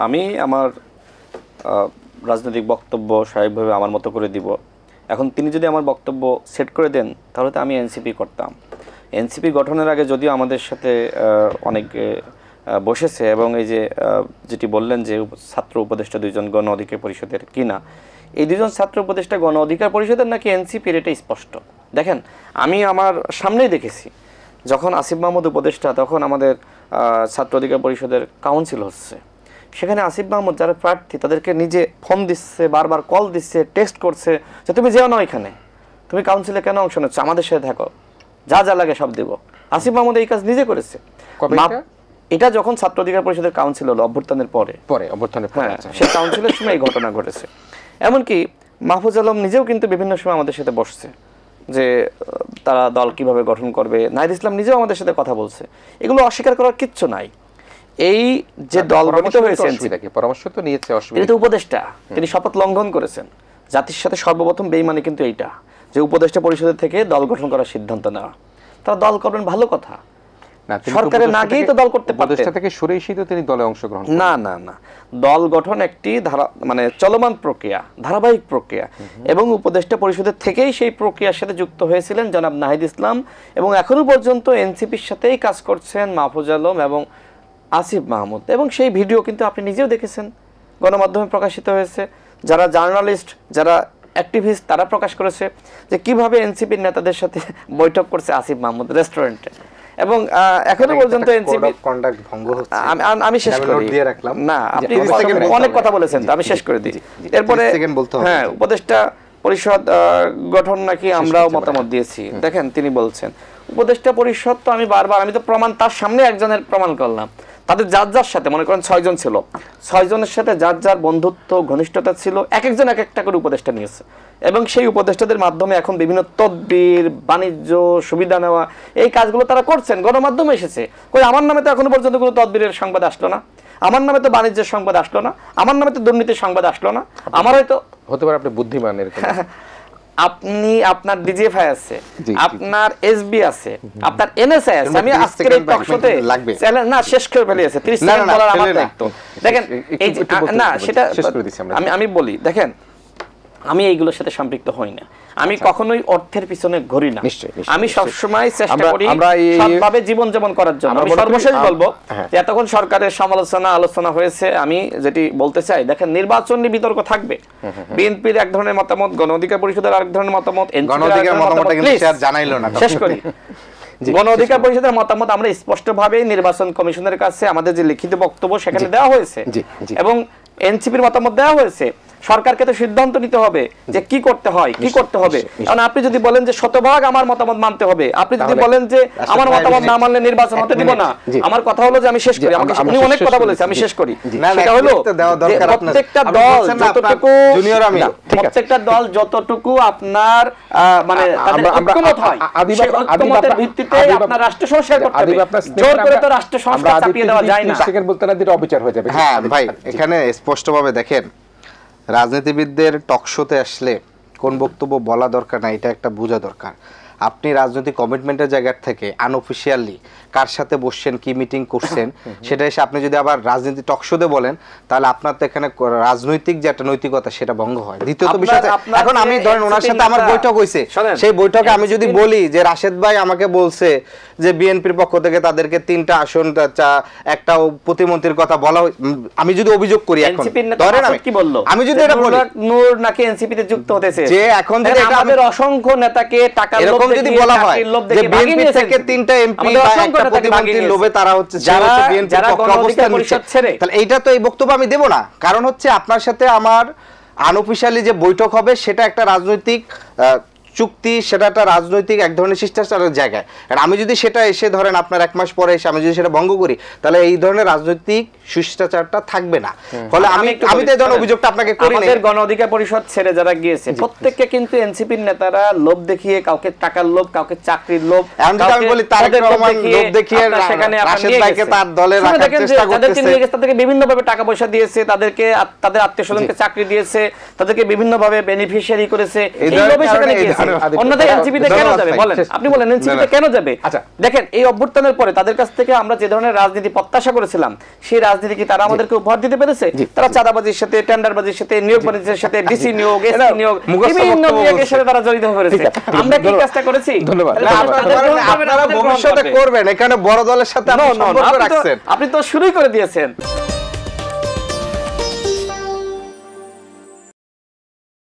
আমি আমার রাজনৈতিক বক্তব্য স্বাভাবিকভাবে আমার মতো করে দিব। এখন তিনি যদি আমার বক্তব্য সেট করে দেন তাহলে তো আমি এনসিপি করতাম। এনসিপি গঠনের আগে যদিও আমাদের সাথে অনেক বসেছে এবং এই যে যেটি বললেন যে ছাত্র উপদেষ্টা দুইজন গণ অধিকার পরিষদের কিনা, এই দুজন ছাত্র উপদেষ্টা গণ অধিকার পরিষদের নাকি এনসিপির, এটা স্পষ্ট। দেখেন, আমি আমার সামনেই দেখেছি যখন আসিফ মাহমুদ উপদেষ্টা, তখন আমাদের ছাত্র অধিকার পরিষদের কাউন্সিল হচ্ছে, সেখানে আসিফ মাহমুদ যারা প্রার্থী তাদেরকে নিজে ফোন দিচ্ছে, বারবার কল দিচ্ছে, টেক্সট করছে যে তুমি যেও না এখানে, তুমি কাউন্সিলে কেন অংশ নিচ্ছ, আমাদের সাথে থাকো, যা যা লাগে সব দেব। আসিফ মাহমুদ এই কাজ নিজে করেছে। এটা যখন ছাত্র অধিকার পরিষদের কাউন্সিল হলো অভ্যুত্থানের পরে, হ্যাঁ, সেই কাউন্সিলের সময় এই ঘটনা ঘটেছে। এমনকি মাহফুজ আলম নিজেও কিন্তু বিভিন্ন সময় আমাদের সাথে বসছে যে তারা দল কিভাবে গঠন করবে। নাহিদ ইসলাম নিজেও আমাদের সাথে কথা বলছে। এগুলো অস্বীকার করার কিচ্ছু নাই। এই যে দল গঠিত হয়েছে, পরামর্শ তো নিয়েছে, তিনি তো উপদেষ্টা, তিনি শপথ লঙ্ঘন করেছেন। জাতির সাথে সর্বপ্রথম বেইমানি কিন্তু এইটা, যে উপদেষ্টা পরিষদের থেকে দল গঠন করার সিদ্ধান্ত নেওয়া। তারা দল করবেন ভালো কথা, সরকারের না গিয়েই তো দল করতে পারতেন। উপদেষ্টা থেকে সরে এসেই তো তিনি দলে অংশগ্রহণ। না না না, দল গঠন একটি মানে চলমান প্রক্রিয়া, ধারাবাহিক প্রক্রিয়া, এবং উপদেষ্টা পরিষদের থেকেই সেই প্রক্রিয়ার সাথে যুক্ত হয়েছিলেন জনাব নাহিদ ইসলাম, এবং এখনো পর্যন্ত এনসিপির সাথেই কাজ করছেন মাহফুজ আলম এবং আসিফ মাহমুদ। এবং সেই ভিডিও কিন্তু আপনি নিজেও দেখেছেন, গণমাধ্যমে প্রকাশিত হয়েছে। যারা জার্নালিস্ট, যারা অ্যাক্টিভিস্ট, তারা প্রকাশ করেছে যে কিভাবে এনসিপির নেতাদের সাথে বৈঠক করছে আসিফ মাহমুদ রেস্টুরেন্টে। এবং এখনো পর্যন্ত এনসিপি কন্ডাক্ট ভঙ্গ হচ্ছে। আমি শেষ করি না, আপনি অনেক কথা বলেছেন, তো আমি শেষ করে দিই। এরপরে হ্যাঁ, উপদেষ্টা পরিষদ গঠন নাকি আমরাও মতামত দিয়েছি। দেখেন, তিনি বলছেন উপদেষ্টা পরিষদ, তো আমি বারবার, আমি তো প্রমাণ তার সামনে একজনের প্রমাণ করলাম, তাদের যার যার সাথে, মনে করেন 6 জন ছিল, 6 জনের সাথে যার যার বন্ধুত্ব ঘনিষ্ঠতা ছিল, এক একজন এক একটা করে উপদেষ্টা নিয়েছে, এবং সেই উপদেষ্টাদের মাধ্যমে এখন বিভিন্ন তদবির, বাণিজ্য সুবিধা নেওয়া, এই কাজগুলো তারা করছেন। গণমাধ্যমে এসেছে, কই আমার নামে তো এখনো পর্যন্ত কোনো তদবিরের সংবাদ আসলো না, আমার নামে তো বাণিজ্যের সংবাদ আসলো না, আমার নামে তো দুর্নীতির সংবাদ আসলো না। আমার হয়তো হতে পারে আপনি বুদ্ধিমান এরকম, আপনি, আপনার ডিজিএফআই আছে, আপনার এসবি আছে, আপনার এনএসআই আছে। আমি আজকের এই টকশোতে চ্যানেল না শেষ করে ফেলেছি, 30 সেকেন্ড বলার আমার দায়িত্ব। দেখেন, এই না, সেটা আমি বলি, দেখেন, আমি এইগুলোর সাথে সম্পৃক্ত হই না, আমি কখনোই অর্থের পিছনে ঘুরি না। আমি সবসময় চেষ্টা করি সৎভাবে জীবন যাপন করার জন্য। আমি সর্বশেষ বলবো যে এতক্ষণ সরকারের সমালোচনা আলোচনা হয়েছে, আমি যেটি বলতে চাই, দেখেন, নির্বাচন নিয়ে বিতর্ক থাকবে। বিএনপির এক ধরনের মতামত, গণ অধিকার পরিষদের আরেক ধরনের মতামত, শেষ করি। গণ অধিকার পরিষদের মতামত আমরা স্পষ্টভাবে নির্বাচন কমিশনের কাছে আমাদের যে লিখিত বক্তব্য সেখানে দেওয়া হয়েছে, এবং এনসিপির মতামত দেওয়া হয়েছে। সরকারকে তো সিদ্ধান্ত নিতে হবে যে কি করতে হয়, কি করতে হবে। কারণ আপনি যদি বলেন যে শতভাগ আমার মতামত মানতে হবে, আপনি যদি বলেন যে আমার মতামত না মানলে নির্বাচন হতে দিব না, আমার কথা হলো যে আমি শেষ করি, উনি অনেক কথা বলেছে, আমি শেষ করি। সেটা হলো প্রত্যেকটা দল যতটুকু, প্রত্যেকটা দল যতটুকু আপনার মানে তাদের ঐক্যমত হয়, সেই ঐক্যমতের ভিত্তিতে আপনার রাষ্ট্র সংস্কার করতে হবে। জোর করে তো রাষ্ট্র সংস্কার চাপিয়ে দেওয়া যায় না। সেকেন্ড বলতে না দিলে অবিচার হয়ে যাবে। হ্যাঁ ভাই, এখানে স্পষ্টভাবে দেখেন, রাজনীতিবিদদের টকশোতে আসলে কোন বক্তব্য বলা দরকার না, এটা একটা বোঝা দরকার। আপনি রাজনৈতিক কমিটমেন্টের জায়গা থেকে আনঅফিশিয়ালি কার সাথে বসছেন, কি মিটিং করছেন, সেটা এসে আপনি যদি আবার রাজনীতি টকশোতে বলেন, তাহলে আপনার তো এখানে রাজনৈতিক যে একটা নৈতিকতা সেটা ভঙ্গ হয়। দ্বিতীয়ত বিষয়, এখন আমি ধরেন ওনার সাথে আমার বৈঠক হয়েছে, সেই বৈঠকে আমি যদি বলি যে রাশেদ ভাই আমাকে বলছে যে বিএনপির পক্ষ থেকে তাদেরকে 3টা আসন, একটা প্রতিমন্ত্রীর কথা বলা, আমি যদি অভিযোগ করি, এখন ধরেন আমি যদি এটা বলি নূর নাকি এনসিপিতে যুক্ত হতেছে, যে এখন যদি আমাদের অসংখ্য নেতাকে টাকা এরকম যদি বলা হয় যে বিএনপি থেকে 3টা এমপি বা একটা প্রতিমন্ত্রীর লোভে তারা হচ্ছে যারা বিএনপির পক্ষে অবস্থান নিচ্ছে, তাহলে এইটা তো এই বক্তব্য আমি দেব না। কারণ হচ্ছে আপনার সাথে আমার আনঅফিশিয়ালি যে বৈঠক হবে সেটা একটা রাজনৈতিক চুক্তি, সেটা একটা রাজনৈতিক এক ধরনের শিষ্টাচারের জায়গায়। আর আমি যদি সেটা এসে ধরেন আপনার 1 মাস পরে এসে আমি যদি সেটা ভঙ্গ করি, তাহলে এই ধরনের রাজনৈতিক শিষ্টাচারটা থাকবে না। ফলে আমি তো এই ধরনের অভিযোগটা আপনাকে করি না। আমাদের গণ অধিকার পরিষদ ছেড়ে যারা গিয়েছে প্রত্যেককে কিন্তু এনসিপির নেতারা লোভ দেখিয়ে, কাউকে টাকার লোভ, কাউকে চাকরির লোভ, আমি বলি তারেক রহমান লোভ দেখিয়ে সেখানে রাশেদ ভাইকে তার দলে রাখার চেষ্টা করতেছে, তাদেরকে বিভিন্ন ভাবে টাকা পয়সা দিয়েছে, তাদেরকে তাদের আত্মীয়স্বজনকে চাকরি দিয়েছে, তাদেরকে বিভিন্ন ভাবে বেনিফিশিয়ারি করেছে, এই লোভে সেখানে গিয়েছে। অন্যথায় এনসিপিতে কেন ধন্যবাদ যাবে ভাই, বলেন, শেষ। আপনি বলেন এনসিপিতে কেন যাবে? আচ্ছা। দেখেন এই অভ্যুত্থানের পরে তাদের কাছ থেকে আমরা যে ধরনের রাজনীতি প্রত্যাশা করেছিলাম সেই রাজনীতি কি তারা আমাদেরকে উপহার দিতে পেরেছে? তারা চাঁদাবাজির সাথে, টেন্ডারবাজির সাথে, নিয়োগ বাণিজ্যের সাথে, ডিসি নিয়োগ, এসপি নিয়োগ, মুখস্থ বিভিন্ন বক্তব্য নিয়োগের বলছে। সাথে তারা জড়িত হয়ে পড়েছে। আমরা কি কাজটা করেছি? ধন্যবাদ। তাহলে না, আপনাদের আপনারা গ্রহণ করবেন, আপনারা আমাদের গ্রহণ ভবিষ্যতে করবে। করবেন, এখানে বড় দলের সাথে No, আপনি no, no, সম্পর্ক রাখছেন। আপনি তো শুরুই করে দিয়েছেন।